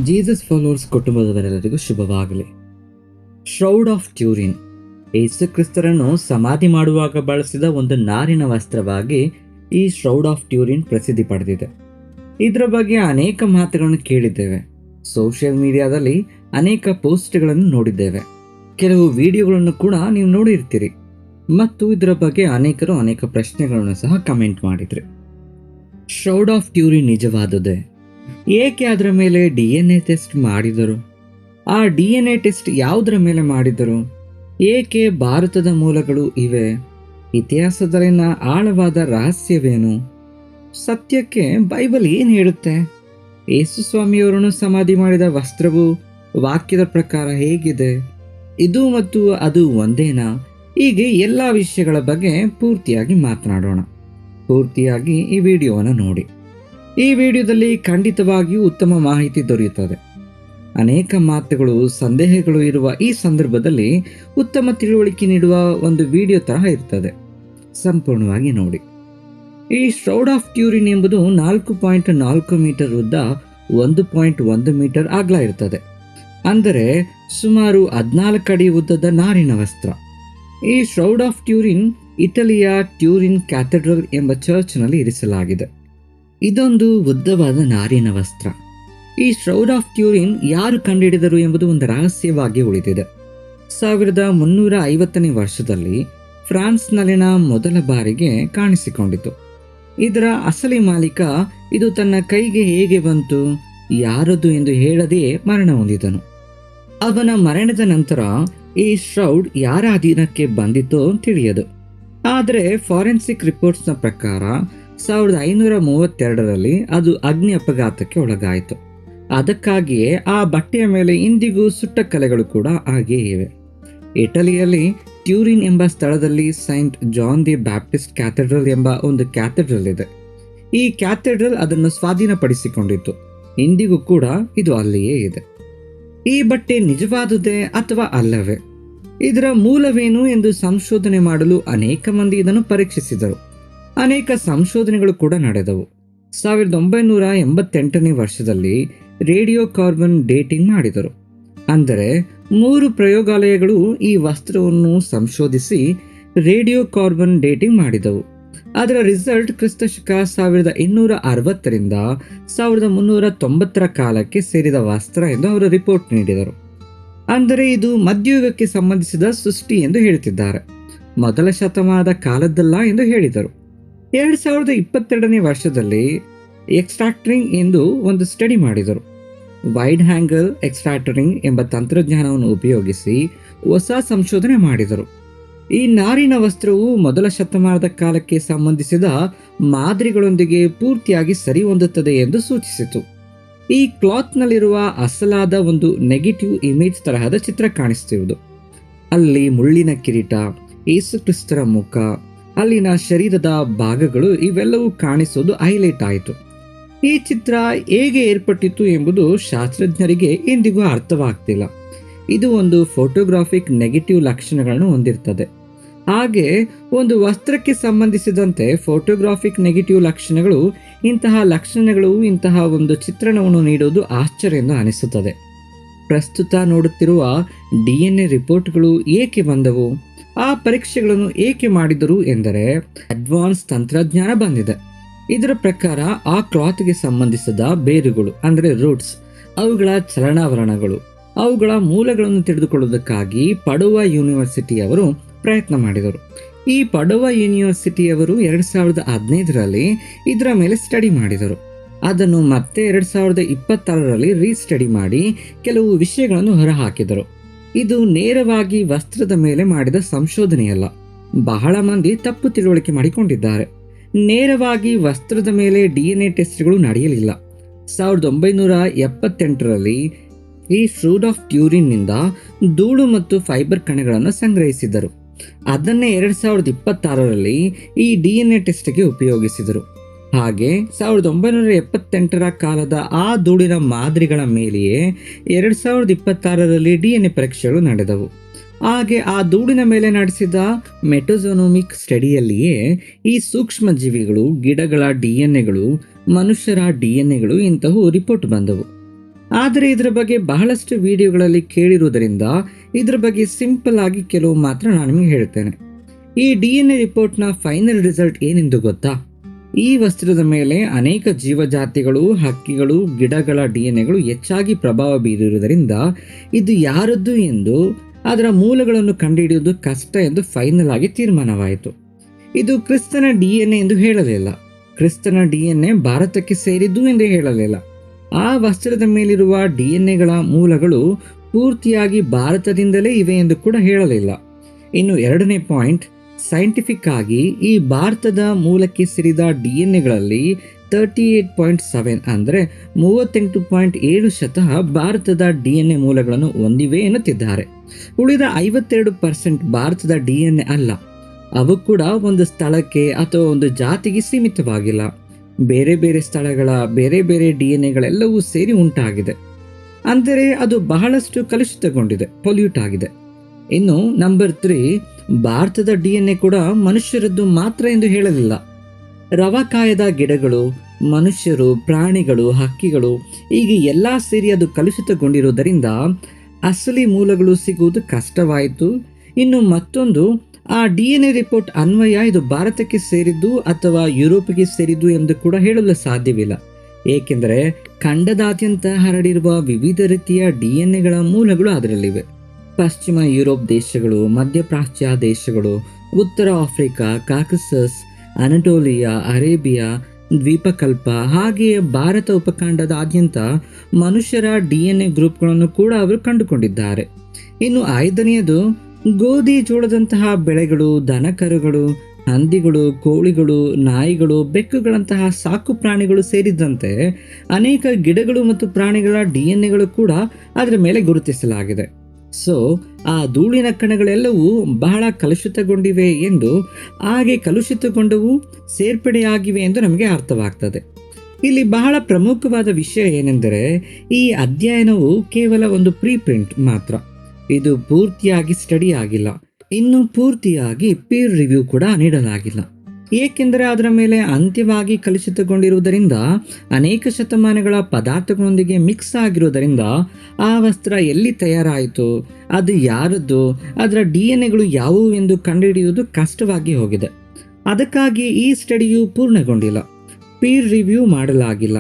Jesus followers ಕುಟುಂಬದವರೆಲ್ಲರಿಗೂ ಶುಭವಾಗಲಿ. Shroud of ಟ್ಯೂರಿನ್ ಯೇಸು ಕ್ರಿಸ್ತರನ್ನು ಸಮಾಧಿ ಮಾಡುವಾಗ ಬಳಸಿದ ಒಂದು ನಾರಿನ ವಸ್ತ್ರವಾಗಿ ಈ ಶ್ರೌಡ್ ಆಫ್ ಟ್ಯೂರಿನ್ ಪ್ರಸಿದ್ಧಿ ಪಡೆದಿದೆ. ಇದರ ಬಗ್ಗೆ ಅನೇಕ ಮಾತುಗಳನ್ನು ಕೇಳಿದ್ದೇವೆ. ಸೋಷಿಯಲ್ ಮೀಡಿಯಾದಲ್ಲಿ ಅನೇಕ ಪೋಸ್ಟ್ಗಳನ್ನು ನೋಡಿದ್ದೇವೆ. ಕೆಲವು ವಿಡಿಯೋಗಳನ್ನು ಕೂಡ ನೀವು ನೋಡಿರ್ತೀರಿ ಮತ್ತು ಇದರ ಬಗ್ಗೆ ಅನೇಕರು ಅನೇಕ ಪ್ರಶ್ನೆಗಳನ್ನು ಸಹ ಕಮೆಂಟ್ ಮಾಡಿದ್ರಿ. ಶ್ರೌಡ್ ಆಫ್ ಟ್ಯೂರಿನ್ ನಿಜವಾದುದೇ? ಏಕೆ ಅದರ ಮೇಲೆ DNA ಟೆಸ್ಟ್ ಮಾಡಿದರು? ಆ DNA ಟೆಸ್ಟ್ ಯಾವುದರ ಮೇಲೆ ಮಾಡಿದರು? ಏಕೆ ಭಾರತದ ಮೂಲಗಳು ಇವೆ? ಇತಿಹಾಸದಲ್ಲಿನ ಆಳವಾದ ರಹಸ್ಯವೇನು? ಸತ್ಯಕ್ಕೆ ಬೈಬಲ್ ಏನು ಹೇಳುತ್ತೆ? ಯೇಸು ಸ್ವಾಮಿಯವರನ್ನು ಸಮಾಧಿ ಮಾಡಿದ ವಸ್ತ್ರವು ವಾಕ್ಯದ ಪ್ರಕಾರ ಹೇಗಿದೆ? ಇದು ಮತ್ತು ಅದು ಒಂದೇನಾ? ಹೀಗೆ ಎಲ್ಲ ವಿಷಯಗಳ ಬಗ್ಗೆ ಪೂರ್ತಿಯಾಗಿ ಮಾತನಾಡೋಣ. ಪೂರ್ತಿಯಾಗಿ ಈ ವಿಡಿಯೋವನ್ನು ನೋಡಿ. ಈ ವಿಡಿಯೋದಲ್ಲಿ ಖಂಡಿತವಾಗಿಯೂ ಉತ್ತಮ ಮಾಹಿತಿ ದೊರೆಯುತ್ತದೆ. ಅನೇಕ ಮಾತುಗಳು, ಸಂದೇಹಗಳು ಇರುವ ಈ ಸಂದರ್ಭದಲ್ಲಿ ಉತ್ತಮ ತಿಳುವಳಿಕೆ ನೀಡುವ ಒಂದು ವಿಡಿಯೋ ತರಹ ಇರ್ತದೆ. ಸಂಪೂರ್ಣವಾಗಿ ನೋಡಿ. ಈ ಶ್ರೌಡ್ ಆಫ್ ಟ್ಯೂರಿನ್ ಎಂಬುದು 4.4 ಮೀಟರ್ ಉದ್ದ, 1.1 ಮೀಟರ್ ಅಗಲ ಇರ್ತದೆ. ಅಂದರೆ ಸುಮಾರು 14 ಅಡಿ ಉದ್ದದ ನಾರಿನ ವಸ್ತ್ರ. ಈ ಶ್ರೌಡ್ ಆಫ್ ಟ್ಯೂರಿನ್ ಇಟಲಿಯ ಟ್ಯೂರಿನ್ ಕ್ಯಾಥೆಡ್ರಲ್ ಎಂಬ ಚರ್ಚ್ನಲ್ಲಿ ಇರಿಸಲಾಗಿದೆ. ಇದೊಂದು ಉದ್ದವಾದ ನಾರಿನ ವಸ್ತ್ರ. ಈ ಶ್ರೌಡ್ ಆಫ್ ಟ್ಯೂರಿನ್ ಯಾರು ಕಂಡುಹಿಡಿದರು ಎಂಬುದು ಒಂದು ರಹಸ್ಯವಾಗಿ ಉಳಿದಿದೆ. 1350ನೇ ವರ್ಷದಲ್ಲಿ ಫ್ರಾನ್ಸ್ನಲ್ಲಿನ ಮೊದಲ ಬಾರಿಗೆ ಕಾಣಿಸಿಕೊಂಡಿತು. ಇದರ ಅಸಲಿ ಮಾಲೀಕ ಇದು ತನ್ನ ಕೈಗೆ ಹೇಗೆ ಬಂತು, ಯಾರದು ಎಂದು ಹೇಳದೆಯೇ ಮರಣ ಹೊಂದಿದನು. ಅವನ ಮರಣದ ನಂತರ ಈ ಶ್ರೌಡ್ ಯಾರ ಅಧೀನಕ್ಕೆ ಬಂದಿತೋ ತಿಳಿಯದು. ಆದರೆ ಫಾರೆನ್ಸಿಕ್ ರಿಪೋರ್ಟ್ಸ್ನ ಪ್ರಕಾರ 1532ರಲ್ಲಿ ಅದು ಅಗ್ನಿ ಅಪಘಾತಕ್ಕೆ ಒಳಗಾಯಿತು. ಅದಕ್ಕಾಗಿಯೇ ಆ ಬಟ್ಟೆಯ ಮೇಲೆ ಇಂದಿಗೂ ಸುಟ್ಟ ಕಲೆಗಳು ಕೂಡ ಹಾಗೆಯೇ ಇವೆ. ಇಟಲಿಯಲ್ಲಿ ಟ್ಯೂರಿನ್ ಎಂಬ ಸ್ಥಳದಲ್ಲಿ saint John the Baptist cathedral ಎಂಬ ಒಂದು ಕ್ಯಾಥೆಡ್ರಲ್ ಇದೆ. ಈ ಕ್ಯಾಥೆಡ್ರಲ್ ಅದನ್ನು ಸ್ವಾಧೀನಪಡಿಸಿಕೊಂಡಿತ್ತು. ಇಂದಿಗೂ ಕೂಡ ಇದು ಅಲ್ಲಿಯೇ ಇದೆ. ಈ ಬಟ್ಟೆ ನಿಜವಾದುದೇ ಅಥವಾ ಅಲ್ಲವೇ? ಇದರ ಮೂಲವೇನು ಎಂದು ಸಂಶೋಧನೆ ಮಾಡಲು ಅನೇಕ ಮಂದಿ ಇದನ್ನು ಪರೀಕ್ಷಿಸಿದರು. ಅನೇಕ ಸಂಶೋಧನೆಗಳು ಕೂಡ ನಡೆದವು. 1988ನೇ ವರ್ಷದಲ್ಲಿ ರೇಡಿಯೋ ಕಾರ್ಬನ್ ಡೇಟಿಂಗ್ ಮಾಡಿದರು. ಅಂದರೆ 3 ಪ್ರಯೋಗಾಲಯಗಳು ಈ ವಸ್ತ್ರವನ್ನು ಸಂಶೋಧಿಸಿ ರೇಡಿಯೋ ಕಾರ್ಬನ್ ಡೇಟಿಂಗ್ ಮಾಡಿದವು. ಅದರ ರಿಸಲ್ಟ್ ಕ್ರಿಸ್ತಶಕ 1260ರಿಂದ 1390ರ ಕಾಲಕ್ಕೆ ಸೇರಿದ ವಸ್ತ್ರ ಎಂದು ಅವರು ರಿಪೋರ್ಟ್ ನೀಡಿದರು. ಅಂದರೆ ಇದು ಮಧ್ಯಯುಗಕ್ಕೆ ಸಂಬಂಧಿಸಿದ ಸೃಷ್ಟಿ ಎಂದು ಹೇಳುತ್ತಿದ್ದಾರೆ, ಮೊದಲ ಶತಮಾನದ ಕಾಲದ್ದಲ್ಲ ಎಂದು ಹೇಳಿದರು. 2022ನೇ ವರ್ಷದಲ್ಲಿ ಎಕ್ಸ್ಟ್ರಾಕ್ಟರಿಂಗ್ ಎಂದು ಒಂದು ಸ್ಟಡಿ ಮಾಡಿದರು. ವೈಡ್ ಹ್ಯಾಂಗಲ್ ಎಕ್ಸ್ಟ್ರಾಕ್ಟರಿಂಗ್ ಎಂಬ ತಂತ್ರಜ್ಞಾನವನ್ನು ಉಪಯೋಗಿಸಿ ಹೊಸ ಸಂಶೋಧನೆ ಮಾಡಿದರು. ಈ ನಾರಿನ ವಸ್ತ್ರವು ಮೊದಲ ಶತಮಾನದ ಕಾಲಕ್ಕೆ ಸಂಬಂಧಿಸಿದ ಮಾದರಿಗಳೊಂದಿಗೆ ಪೂರ್ತಿಯಾಗಿ ಸರಿ ಹೊಂದುತ್ತದೆ ಎಂದು ಸೂಚಿಸಿತು. ಈ ಕ್ಲಾತ್ನಲ್ಲಿರುವ ಅಸಲಾದ ಒಂದು ನೆಗೆಟಿವ್ ಇಮೇಜ್ ತರಹದ ಚಿತ್ರ ಕಾಣಿಸ್ತಿರುವುದು. ಅಲ್ಲಿ ಮುಳ್ಳಿನ ಕಿರೀಟ, ಯೇಸು ಕ್ರಿಸ್ತರ ಮುಖ, ಅಲ್ಲಿನ ಶರೀರದ ಭಾಗಗಳು ಇವೆಲ್ಲವೂ ಕಾಣಿಸೋದು ಹೈಲೈಟ್ ಆಯಿತು. ಈ ಚಿತ್ರ ಹೇಗೆ ಏರ್ಪಟ್ಟಿತು ಎಂಬುದು ಶಾಸ್ತ್ರಜ್ಞರಿಗೆ ಇಂದಿಗೂ ಅರ್ಥವಾಗ್ತಿಲ್ಲ. ಇದು ಒಂದು ಫೋಟೋಗ್ರಾಫಿಕ್ ನೆಗೆಟಿವ್ ಲಕ್ಷಣಗಳನ್ನು ಹೊಂದಿರ್ತದೆ. ಹಾಗೆ ಒಂದು ವಸ್ತ್ರಕ್ಕೆ ಸಂಬಂಧಿಸಿದಂತೆ ಫೋಟೋಗ್ರಾಫಿಕ್ ನೆಗೆಟಿವ್ ಲಕ್ಷಣಗಳು, ಇಂತಹ ಒಂದು ಚಿತ್ರಣವನ್ನು ನೀಡುವುದು ಆಶ್ಚರ್ಯ ಎಂದು ಅನಿಸುತ್ತದೆ. ಪ್ರಸ್ತುತ ನೋಡುತ್ತಿರುವ DNA ರಿಪೋರ್ಟ್ಗಳು ಏಕೆ ಬಂದವು? ಆ ಪರೀಕ್ಷೆಗಳನ್ನು ಏಕೆ ಮಾಡಿದರು ಎಂದರೆ ಅಡ್ವಾನ್ಸ್ ತಂತ್ರಜ್ಞಾನ ಬಂದಿದೆ. ಇದರ ಪ್ರಕಾರ ಆ ಕ್ಲಾತ್ಗೆ ಸಂಬಂಧಿಸಿದ ಬೇರುಗಳು ಅಂದರೆ ರೂಟ್ಸ್, ಅವುಗಳ ಚಲನಾವರಣಗಳು, ಅವುಗಳ ಮೂಲಗಳನ್ನು ತಿಳಿದುಕೊಳ್ಳುವುದಕ್ಕಾಗಿ ಪಡುವಾ ಯೂನಿವರ್ಸಿಟಿಯವರು ಪ್ರಯತ್ನ ಮಾಡಿದರು. ಈ ಪಡುವಾ ಯೂನಿವರ್ಸಿಟಿಯವರು 2015ರಲ್ಲಿ ಇದರ ಮೇಲೆ ಸ್ಟಡಿ ಮಾಡಿದರು. ಅದನ್ನು ಮತ್ತೆ 2026ರಲ್ಲಿ ರೀಸ್ಟಡಿ ಮಾಡಿ ಕೆಲವು ವಿಷಯಗಳನ್ನು ಹೊರಹಾಕಿದರು. ಇದು ನೇರವಾಗಿ ವಸ್ತ್ರದ ಮೇಲೆ ಮಾಡಿದ ಸಂಶೋಧನೆಯಲ್ಲ. ಬಹಳ ಮಂದಿ ತಪ್ಪು ತಿಳುವಳಿಕೆ ಮಾಡಿಕೊಂಡಿದ್ದಾರೆ. ನೇರವಾಗಿ ವಸ್ತ್ರದ ಮೇಲೆ DNA ಟೆಸ್ಟ್ಗಳು ನಡೆಯಲಿಲ್ಲ. 1978ರಲ್ಲಿ ಈ ಶ್ರೌಡ್ ಆಫ್ ಟ್ಯೂರಿನ್ನಿಂದ ಧೂಳು ಮತ್ತು ಫೈಬರ್ ಕಣಗಳನ್ನು ಸಂಗ್ರಹಿಸಿದರು. ಅದನ್ನೇ 2026ರಲ್ಲಿ ಈ DNA ಟೆಸ್ಟ್ಗೆ ಉಪಯೋಗಿಸಿದರು. ಹಾಗೆ 1978ರ ಕಾಲದ ಆ ಧೂಳಿನ ಮಾದರಿಗಳ ಮೇಲೆಯೇ 2026ರಲ್ಲಿ DNA ಪರೀಕ್ಷೆಗಳು ನಡೆದವು. ಹಾಗೆ ಆ ಧೂಳಿನ ಮೇಲೆ ನಡೆಸಿದ ಮೆಟೋಜೋನೋಮಿಕ್ ಸ್ಟಡಿಯಲ್ಲಿಯೇ ಈ ಸೂಕ್ಷ್ಮ ಜೀವಿಗಳು, ಗಿಡಗಳ DNAಗಳು, ಮನುಷ್ಯರ DNAಗಳು ಇಂತಹವು ರಿಪೋರ್ಟ್ ಬಂದವು. ಆದರೆ ಇದರ ಬಗ್ಗೆ ಬಹಳಷ್ಟು ವಿಡಿಯೋಗಳಲ್ಲಿ ಕೇಳಿರುವುದರಿಂದ ಇದರ ಬಗ್ಗೆ ಸಿಂಪಲ್ ಆಗಿ ಕೆಲವು ಮಾತ್ರ ನಾನು ನಿಮಗೆ ಹೇಳ್ತೇನೆ. ಈ DNA ರಿಪೋರ್ಟ್ನ ಫೈನಲ್ ರಿಸಲ್ಟ್ ಏನೆಂದು ಗೊತ್ತಾ? ಈ ವಸ್ತ್ರದ ಮೇಲೆ ಅನೇಕ ಜೀವಜಾತಿಗಳು, ಹಕ್ಕಿಗಳು, ಗಿಡಗಳ DNAಗಳು ಹೆಚ್ಚಾಗಿ ಪ್ರಭಾವ ಬೀರಿರುವುದರಿಂದ ಇದು ಯಾರದ್ದು ಎಂದು ಅದರ ಮೂಲಗಳನ್ನು ಕಂಡುಹಿಡಿಯುವುದು ಕಷ್ಟ ಎಂದು ಫೈನಲ್ ಆಗಿ ತೀರ್ಮಾನವಾಯಿತು. ಇದು ಕ್ರಿಸ್ತನ DNA ಎಂದು ಹೇಳಲಿಲ್ಲ. ಕ್ರಿಸ್ತನ DNA ಭಾರತಕ್ಕೆ ಸೇರಿದ್ದು ಎಂದು ಹೇಳಲಿಲ್ಲ. ಆ ವಸ್ತ್ರದ ಮೇಲಿರುವ DNAಗಳ ಮೂಲಗಳು ಪೂರ್ತಿಯಾಗಿ ಭಾರತದಿಂದಲೇ ಇವೆ ಎಂದು ಕೂಡ ಹೇಳಲಿಲ್ಲ. ಇನ್ನು ಎರಡನೇ ಪಾಯಿಂಟ್, ಸೈಂಟಿಫಿಕ್ ಆಗಿ ಈ ಭಾರತದ ಮೂಲಕ್ಕೆ ಸೇರಿದ DNAಗಳಲ್ಲಿ 38.7 ಅಂದರೆ 38.7% ಭಾರತದ DNA ಮೂಲಗಳನ್ನು ಹೊಂದಿವೆ ಎನ್ನುತ್ತಿದ್ದಾರೆ. ಉಳಿದ 52% ಭಾರತದ DNA ಅಲ್ಲ. ಅವು ಕೂಡ ಒಂದು ಸ್ಥಳಕ್ಕೆ ಅಥವಾ ಒಂದು ಜಾತಿಗೆ ಸೀಮಿತವಾಗಿಲ್ಲ. ಬೇರೆ ಬೇರೆ ಸ್ಥಳಗಳ ಬೇರೆ ಬೇರೆ DNAಗಳೆಲ್ಲವೂ ಸೇರಿ ಉಂಟಾಗಿದೆ. ಅಂದರೆ ಅದು ಬಹಳಷ್ಟು ಕಲುಷಿತಗೊಂಡಿದೆ, ಪೊಲ್ಯೂಟ್ ಆಗಿದೆ. ಇನ್ನು ನಂಬರ್ 3, ಭಾರತದ DNA ಕೂಡ ಮನುಷ್ಯರದ್ದು ಮಾತ್ರ ಎಂದು ಹೇಳಲಿಲ್ಲ. ರವಕಾಯದ ಗಿಡಗಳು, ಮನುಷ್ಯರು, ಪ್ರಾಣಿಗಳು, ಹಕ್ಕಿಗಳು ಹೀಗೆ ಎಲ್ಲ ಸೇರಿ ಅದು ಕಲುಷಿತಗೊಂಡಿರುವುದರಿಂದ ಅಸಲಿ ಮೂಲಗಳು ಸಿಗುವುದು ಕಷ್ಟವಾಯಿತು. ಇನ್ನು ಮತ್ತೊಂದು, ಆ DNA ರಿಪೋರ್ಟ್ ಅನ್ವಯ ಇದು ಭಾರತಕ್ಕೆ ಸೇರಿದ್ದು ಅಥವಾ ಯುರೋಪಿಗೆ ಸೇರಿದ್ದು ಎಂದು ಕೂಡ ಹೇಳಲು ಸಾಧ್ಯವಿಲ್ಲ. ಏಕೆಂದರೆ ಖಂಡದಾದ್ಯಂತ ಹರಡಿರುವ ವಿವಿಧ ರೀತಿಯ DNAಗಳ ಮೂಲಗಳು ಅದರಲ್ಲಿವೆ. ಪಶ್ಚಿಮ ಯುರೋಪ್ ದೇಶಗಳು, ಮಧ್ಯಪ್ರಾಚ್ಯ ದೇಶಗಳು, ಉತ್ತರ ಆಫ್ರಿಕಾ, ಕಾಕಸಸ್, ಅನಟೋಲಿಯಾ, ಅರೇಬಿಯಾ ದ್ವೀಪಕಲ್ಪ ಹಾಗೆಯೇ ಭಾರತ ಉಪಖಂಡದಾದ್ಯಂತ ಮನುಷ್ಯರ DNA ಗ್ರೂಪ್ಗಳನ್ನು ಕೂಡ ಅವರು ಕಂಡುಕೊಂಡಿದ್ದಾರೆ. ಇನ್ನು 5ನೇದು, ಗೋಧಿ, ಜೋಳದಂತಹ ಬೆಳೆಗಳು, ದನಕರುಗಳು, ಹಂದಿಗಳು, ಕೋಳಿಗಳು, ನಾಯಿಗಳು, ಬೆಕ್ಕುಗಳಂತಹ ಸಾಕು ಪ್ರಾಣಿಗಳು ಸೇರಿದಂತೆ ಅನೇಕ ಗಿಡಗಳು ಮತ್ತು ಪ್ರಾಣಿಗಳ DNAಗಳು ಕೂಡ ಅದರ ಮೇಲೆ ಗುರುತಿಸಲಾಗಿದೆ. ಸೊ ಆ ಧೂಳಿನ ಕಣಗಳೆಲ್ಲವೂ ಬಹಳ ಕಲುಷಿತಗೊಂಡಿವೆ ಎಂದು, ಹಾಗೆ ಕಲುಷಿತಗೊಂಡವು ಸೇರ್ಪಡೆಯಾಗಿವೆ ಎಂದು ನಮಗೆ ಅರ್ಥವಾಗ್ತದೆ. ಇಲ್ಲಿ ಬಹಳ ಪ್ರಮುಖವಾದ ವಿಷಯ ಏನೆಂದರೆ, ಈ ಅಧ್ಯಯನವು ಕೇವಲ ಒಂದು ಪ್ರೀಪ್ರಿಂಟ್ ಮಾತ್ರ. ಇದು ಪೂರ್ತಿಯಾಗಿ ಸ್ಟಡಿ ಆಗಿಲ್ಲ. ಇನ್ನು ಪೂರ್ತಿಯಾಗಿ ಪೀರ್ ರಿವ್ಯೂ ಕೂಡ ನೀಡಲಾಗಿಲ್ಲ. ಏಕೆಂದರೆ ಅದರ ಮೇಲೆ ಅಂತ್ಯವಾಗಿ ಕಲುಷಿತಗೊಂಡಿರುವುದರಿಂದ, ಅನೇಕ ಶತಮಾನಗಳ ಪದಾರ್ಥಗಳೊಂದಿಗೆ ಮಿಕ್ಸ್ ಆಗಿರುವುದರಿಂದ ಆ ವಸ್ತ್ರ ಎಲ್ಲಿ ತಯಾರಾಯಿತು, ಅದು ಯಾರದ್ದು, ಅದರ DNAಗಳು ಯಾವುವು ಎಂದು ಕಂಡುಹಿಡಿಯುವುದು ಕಷ್ಟವಾಗಿ ಹೋಗಿದೆ. ಅದಕ್ಕಾಗಿ ಈ ಸ್ಟಡಿಯು ಪೂರ್ಣಗೊಂಡಿಲ್ಲ, ಪೀರ್ ರಿವ್ಯೂ ಮಾಡಲಾಗಿಲ್ಲ,